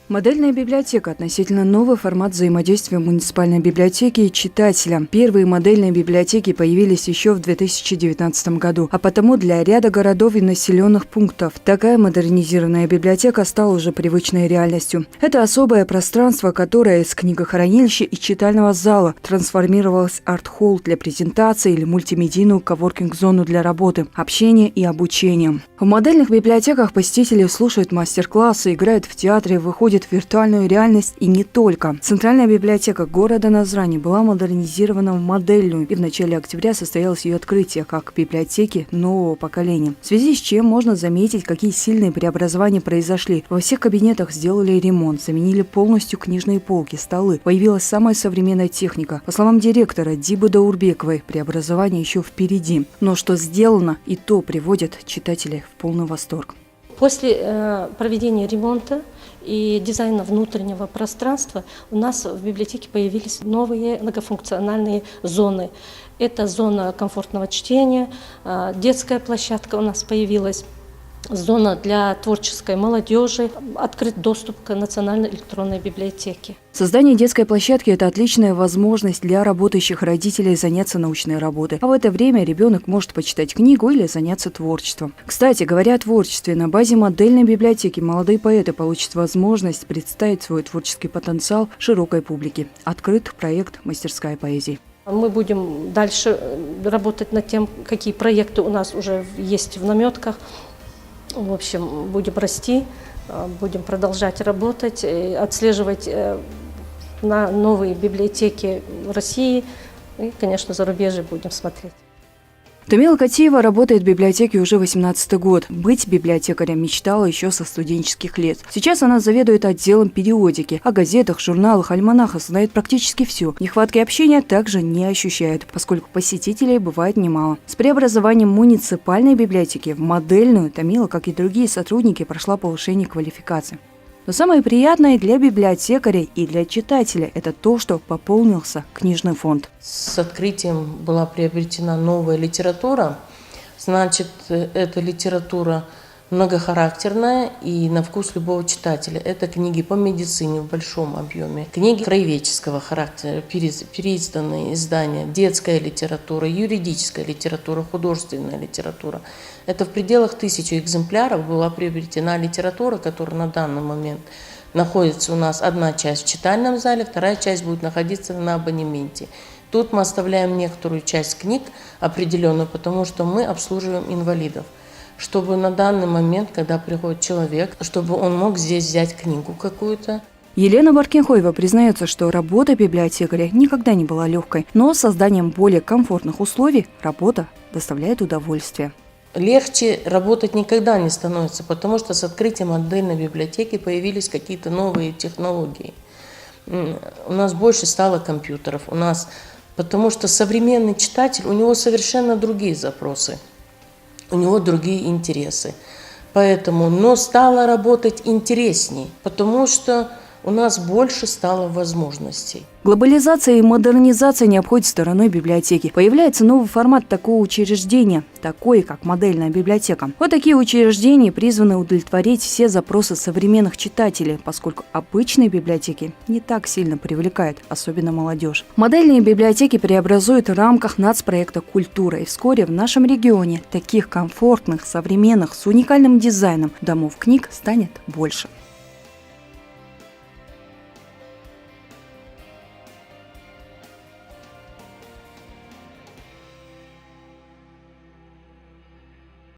Модельная библиотека – относительно новый формат взаимодействия муниципальной библиотеки и читателя. Первые модельные библиотеки появились еще в 2019 году, а потому для ряда городов и населенных пунктов такая модернизированная библиотека стала уже привычной реальностью. Это особое пространство, которое из книгохранилища и читального зала трансформировалось в арт-холл для презентации или мультимедийную коворкинг-зону для работы, общения и обучения. В модельных библиотеках посетители слушают мастер-классы, играют в театре, выходят в виртуальную реальность и не только. Центральная библиотека города Назрани была модернизирована в модельную, и в начале октября состоялось ее открытие как библиотеки нового поколения. В связи с чем можно заметить, какие сильные преобразования произошли. Во всех кабинетах сделали ремонт, заменили полностью книжные полки, столы. Появилась самая современная техника. По словам директора Дибы Даурбековой, преобразование еще впереди. Но что сделано, и то приводит читателей в полный восторг. После проведения ремонта и дизайна внутреннего пространства у нас в библиотеке появились новые многофункциональные зоны. Это зона комфортного чтения, детская площадка у нас появилась, зона для творческой молодежи, открыт доступ к национальной электронной библиотеке. Создание детской площадки – это отличная возможность для работающих родителей заняться научной работой. А в это время ребенок может почитать книгу или заняться творчеством. Кстати, говоря о творчестве, на базе модельной библиотеки молодые поэты получат возможность представить свой творческий потенциал широкой публике. Открыт проект «Мастерская поэзии». Мы будем дальше работать над тем, какие проекты у нас уже есть в наметках. В общем, будем расти, будем продолжать работать, отслеживать на новые библиотеки России и, конечно, зарубежье будем смотреть. Тамила Катиева работает в библиотеке уже 18-й год. Быть библиотекарем мечтала еще со студенческих лет. Сейчас она заведует отделом периодики. О газетах, журналах, альманахах знает практически все. Нехватки общения также не ощущает, поскольку посетителей бывает немало. С преобразованием муниципальной библиотеки в модельную Тамила, как и другие сотрудники, прошла повышение квалификации. Но самое приятное для библиотекарей и для читателя – это то, что пополнился книжный фонд. С открытием была приобретена новая литература. Значит, эта литература многохарактерная и на вкус любого читателя. Это книги по медицине в большом объеме, книги краеведческого характера, переизданные издания, детская литература, юридическая литература, художественная литература. Это в пределах 1000 экземпляров была приобретена литература, которая на данный момент находится у нас одна часть в читальном зале, вторая часть будет находиться на абонементе. Тут мы оставляем некоторую часть книг определенную, потому что мы обслуживаем инвалидов. Чтобы на данный момент, когда приходит человек, чтобы он мог здесь взять книгу какую-то. Елена Баркинхоева признается, что работа библиотекаря никогда не была легкой, но с созданием более комфортных условий работа доставляет удовольствие. Легче работать никогда не становится, потому что с открытием модельной библиотеки появились какие-то новые технологии. У нас больше стало компьютеров, потому что современный читатель, у него совершенно другие запросы. У него другие интересы. Но стало работать интересней, потому что у нас больше стало возможностей. Глобализация и модернизация не обходят стороной библиотеки. Появляется новый формат такого учреждения, такой как модельная библиотека. Вот такие учреждения призваны удовлетворить все запросы современных читателей, поскольку обычные библиотеки не так сильно привлекают, особенно молодежь. Модельные библиотеки преобразуют в рамках нацпроекта «Культура», и вскоре в нашем регионе таких комфортных, современных, с уникальным дизайном домов книг станет больше.